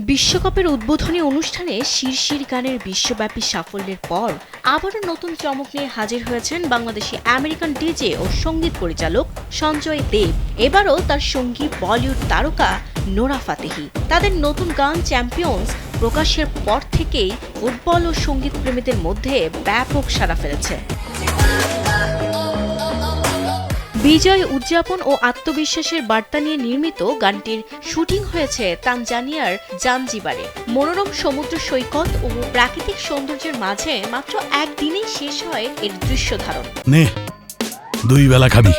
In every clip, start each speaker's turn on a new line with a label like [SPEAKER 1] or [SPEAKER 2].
[SPEAKER 1] বিশ্বকাপের উদ্বোধনী অনুষ্ঠানে শিরশির গানের বিশ্বব্যাপী সাফল্যের পর আবারও নতুন চমক নিয়ে হাজির হয়েছেন বাংলাদেশি আমেরিকান ডিজে ও সঙ্গীত পরিচালক সঞ্জয় দেব। এবারও তার সঙ্গী বলিউড তারকা নোরা ফাতেহি। তাদের নতুন গান চ্যাম্পিয়ন্স প্রকাশের পর থেকেই ফুটবল ও সঙ্গীত প্রেমীদের মধ্যে ব্যাপক সাড়া ফেলেছে। বিজয় উদযাপন ও আত্মবিশ্বাসের বার্তা নিয়ে নির্মিত গানটির শুটিং হয়েছে তানজানিয়ার জাঞ্জিবারে। মনোরম সমুদ্র সৈকত ও প্রাকৃতিক সৌন্দর্যের মাঝে মাত্র একদিনেই শেষ হয় এর দৃশ্য ধারণ।
[SPEAKER 2] দুই বেলা খাবি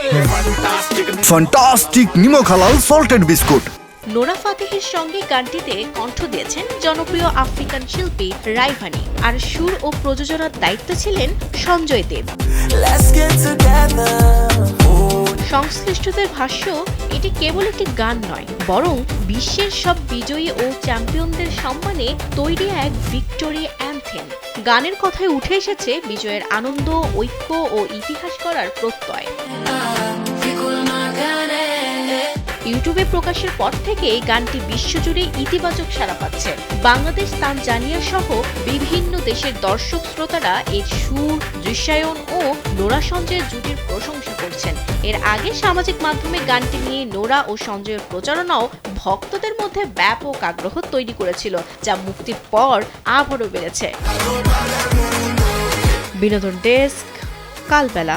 [SPEAKER 3] ফ্যান্টাস্টিক নিমক হালাল সল্টেড বিস্কুট।
[SPEAKER 1] নোরা ফাতেহির সঙ্গে গানটিতে কণ্ঠ দিয়েছেন জনপ্রিয় আফ্রিকান শিল্পী রাইভানি, আর সুর ও প্রযোজনার দায়িত্ব ছিলেন সঞ্জয় দেব। সংশ্লিষ্টদের ভাষ্য, এটি কেবল একটি গান নয়, বরং বিশ্বের সব বিজয়ী ও চ্যাম্পিয়নদের সম্মানে তৈরি এক ভিক্টোরি অ্যানথেম। গানের কথায় উঠে এসেছে বিজয়ের আনন্দ, ঐক্য ও ইতিহাস করার প্রত্যয়। ইউটিউবে প্রকাশের পর থেকেই গানটি বিশ্বজুড়ে ইতিবাচক সাড়া পাচ্ছে। বাংলাদেশ, তানজানিয়া সহ বিভিন্ন দেশের দর্শক শ্রোতারা এর সুর, দৃশ্যায়ন ও নোরা সঞ্জয়ের জুটির প্রশংসা করছেন। এর আগে সামাজিক মাধ্যমে গানটি নিয়ে নোরা ও সঞ্জয়ের প্রচারণাও ভক্তদের মধ্যে ব্যাপক আগ্রহ তৈরি করেছিল, যা মুক্তির পর আবারও বেড়েছে। বিনোদন ডেস্ক, কালবেলা।